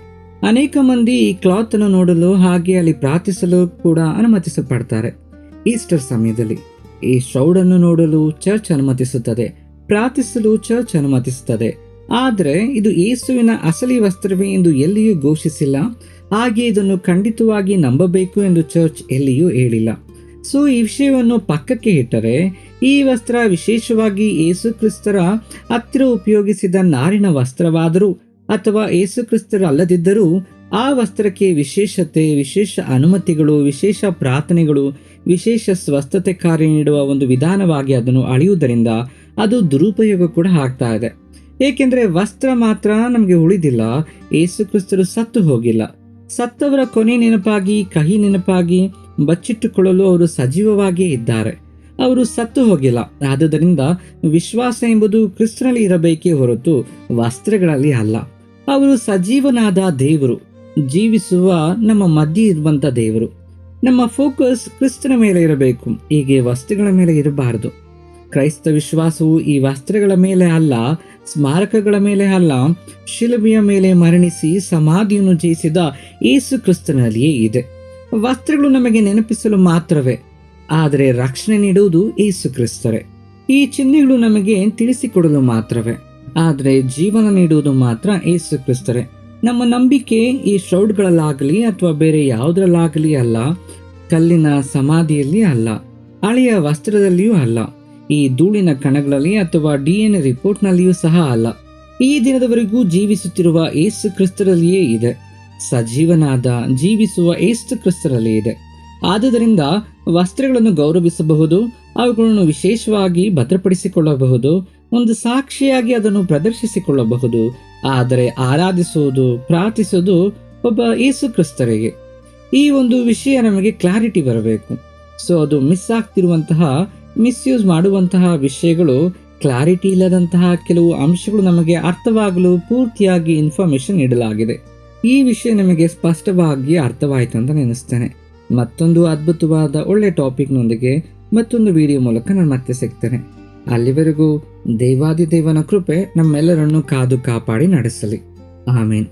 ಅನೇಕ ಮಂದಿ ಈ ಕ್ಲಾತ್ ಅನ್ನು ನೋಡಲು ಹಾಗೆ ಅಲ್ಲಿ ಪ್ರಾರ್ಥಿಸಲು ಕೂಡ ಅನುಮತಿಸಲ್ಪಡ್ತಾರೆ. ಈಸ್ಟರ್ ಸಮಯದಲ್ಲಿ ಈ ಶ್ರೌಡ್ ಅನ್ನು ನೋಡಲು ಚರ್ಚ್ ಅನುಮತಿಸುತ್ತದೆ, ಪ್ರಾರ್ಥಿಸಲು ಚರ್ಚ್ ಅನುಮತಿಸುತ್ತದೆ. ಆದರೆ ಇದು ಯೇಸುವಿನ ಅಸಲಿ ವಸ್ತ್ರವೇ ಎಂದು ಎಲ್ಲಿಯೂ ಘೋಷಿಸಿಲ್ಲ. ಹಾಗೆ ಇದನ್ನು ಖಂಡಿತವಾಗಿ ನಂಬಬೇಕು ಎಂದು ಚರ್ಚ್ ಎಲ್ಲಿಯೂ ಹೇಳಿಲ್ಲ. ಸೊ ಈ ವಿಷಯವನ್ನು ಪಕ್ಕಕ್ಕೆ ಇಟ್ಟರೆ ಈ ವಸ್ತ್ರ ವಿಶೇಷವಾಗಿ ಯೇಸುಕ್ರಿಸ್ತರ ಹತ್ತಿರ ಉಪಯೋಗಿಸಿದ ನಾರಿನ ವಸ್ತ್ರವಾದರೂ ಅಥವಾ ಯೇಸುಕ್ರಿಸ್ತರ ಅಲ್ಲದಿದ್ದರೂ ಆ ವಸ್ತ್ರಕ್ಕೆ ವಿಶೇಷತೆ, ವಿಶೇಷ ಅನುಮತಿಗಳು, ವಿಶೇಷ ಪ್ರಾರ್ಥನೆಗಳು, ವಿಶೇಷ ಸ್ವಸ್ಥತೆ ಕಾರ್ಯ ನೀಡುವ ಒಂದು ವಿಧಾನವಾಗಿ ಅದನ್ನು ಅಳೆಯುವುದರಿಂದ ಅದು ದುರುಪಯೋಗ ಕೂಡ ಆಗ್ತಾ ಇದೆ. ಏಕೆಂದರೆ ವಸ್ತ್ರ ಮಾತ್ರ ನಮಗೆ ಉಳಿದಿಲ್ಲ, ಯೇಸುಕ್ರಿಸ್ತರು ಸತ್ತು ಹೋಗಿಲ್ಲ. ಸತ್ತವರ ಕೊನೆ ನೆನಪಾಗಿ, ಕಹಿ ನೆನಪಾಗಿ ಬಚ್ಚಿಟ್ಟುಕೊಳ್ಳಲು ಅವರು ಸಜೀವವಾಗಿಯೇ ಇದ್ದಾರೆ. ಅವರು ಸತ್ತು ಹೋಗಿಲ್ಲ. ಆದುದರಿಂದ ವಿಶ್ವಾಸ ಎಂಬುದು ಕ್ರಿಸ್ತನಲ್ಲಿ ಇರಬೇಕೇ ಹೊರತು ವಸ್ತ್ರಗಳಲ್ಲಿ ಅಲ್ಲ. ಅವರು ಸಜೀವನಾದ ದೇವರು, ಜೀವಿಸುವ ನಮ್ಮ ಮಧ್ಯೆ ಇರುವಂಥ ದೇವರು. ನಮ್ಮ ಫೋಕಸ್ ಕ್ರಿಸ್ತನ ಮೇಲೆ ಇರಬೇಕು, ಹೀಗೆ ವಸ್ತುಗಳ ಮೇಲೆ ಇರಬಾರದು. ಕ್ರೈಸ್ತ ವಿಶ್ವಾಸವು ಈ ವಸ್ತ್ರಗಳ ಮೇಲೆ ಅಲ್ಲ, ಸ್ಮಾರಕಗಳ ಮೇಲೆ ಅಲ್ಲ, ಶಿಲುಬೆಯ ಮೇಲೆ ಮರಣಿಸಿ ಸಮಾಧಿಯನ್ನು ಜಯಿಸಿದ ಯೇಸು ಕ್ರಿಸ್ತನಲ್ಲಿಯೇ ಇದೆ. ವಸ್ತ್ರಗಳು ನಮಗೆ ನೆನಪಿಸಲು ಮಾತ್ರವೇ, ಆದರೆ ರಕ್ಷಣೆ ನೀಡುವುದು ಯೇಸು ಕ್ರಿಸ್ತರೇ. ಈ ಚಿಹ್ನೆಗಳು ನಮಗೆ ತಿಳಿಸಿಕೊಡಲು ಮಾತ್ರವೇ, ಆದರೆ ಜೀವನ ನೀಡುವುದು ಮಾತ್ರ ಯೇಸು ಕ್ರಿಸ್ತರೇ. ನಮ್ಮ ನಂಬಿಕೆ ಈ ಶೌಡ್ಗಳಲ್ಲಾಗಲಿ ಅಥವಾ ಬೇರೆ ಯಾವುದರಲ್ಲಾಗಲಿ ಅಲ್ಲ, ಕಲ್ಲಿನ ಸಮಾಧಿಯಲ್ಲಿ ಅಲ್ಲ, ಹಳೆಯ ವಸ್ತ್ರದಲ್ಲಿಯೂ ಅಲ್ಲ, ಈ ಧೂಳಿನ ಕಣಗಳಲ್ಲಿ ಅಥವಾ DNA ರಿಪೋರ್ಟ್ನಲ್ಲಿಯೂ ಸಹ ಅಲ್ಲ. ಈ ದಿನದವರೆಗೂ ಜೀವಿಸುತ್ತಿರುವ ಯೇಸು ಕ್ರಿಸ್ತರಲ್ಲಿಯೇ ಇದೆ. ಸಜೀವನಾದ ಜೀವಿಸುವ ಯೇಸು ಕ್ರಿಸ್ತರಲ್ಲಿ ಇದೆ. ಆದುದರಿಂದ ವಸ್ತ್ರಗಳನ್ನು ಗೌರವಿಸಬಹುದು, ಅವುಗಳನ್ನು ವಿಶೇಷವಾಗಿ ಭದ್ರಪಡಿಸಿಕೊಳ್ಳಬಹುದು, ಒಂದು ಸಾಕ್ಷಿಯಾಗಿ ಅದನ್ನು ಪ್ರದರ್ಶಿಸಿಕೊಳ್ಳಬಹುದು. ಆದರೆ ಆರಾಧಿಸುವುದು, ಪ್ರಾರ್ಥಿಸುವುದು ಒಬ್ಬ ಯೇಸು ಕ್ರಿಸ್ತರಿಗೆ. ಈ ಒಂದು ವಿಷಯ ನಮಗೆ ಕ್ಲಾರಿಟಿ ಬರಬೇಕು. ಸೊ ಅದು ಮಿಸ್ ಆಗ್ತಿರುವಂತಹ, ಮಿಸ್ಯೂಸ್ ಮಾಡುವಂತಹ ವಿಷಯಗಳು, ಕ್ಲಾರಿಟಿ ಇಲ್ಲದಂತಹ ಕೆಲವು ಅಂಶಗಳು ನಮಗೆ ಅರ್ಥವಾಗಲು ಪೂರ್ತಿಯಾಗಿ ಇನ್ಫಾರ್ಮೇಶನ್ ನೀಡಲಾಗಿದೆ. ಈ ವಿಷಯ ನಮಗೆ ಸ್ಪಷ್ಟವಾಗಿ ಅರ್ಥವಾಯಿತು ಅಂತ ನೆನೆಸ್ತೇನೆ. ಮತ್ತೊಂದು ಅದ್ಭುತವಾದ ಒಳ್ಳೆ ಟಾಪಿಕ್ನೊಂದಿಗೆ ಮತ್ತೊಂದು ವಿಡಿಯೋ ಮೂಲಕ ನಾನು ಮತ್ತೆ ಸಿಗ್ತೇನೆ. ಅಲ್ಲಿವರೆಗೂ ದೇವಾದಿದೇವನ ಕೃಪೆ ನಮ್ಮೆಲ್ಲರನ್ನು ಕಾದು ಕಾಪಾಡಿ ನಡೆಸಲಿ. ಆಮೇನ್.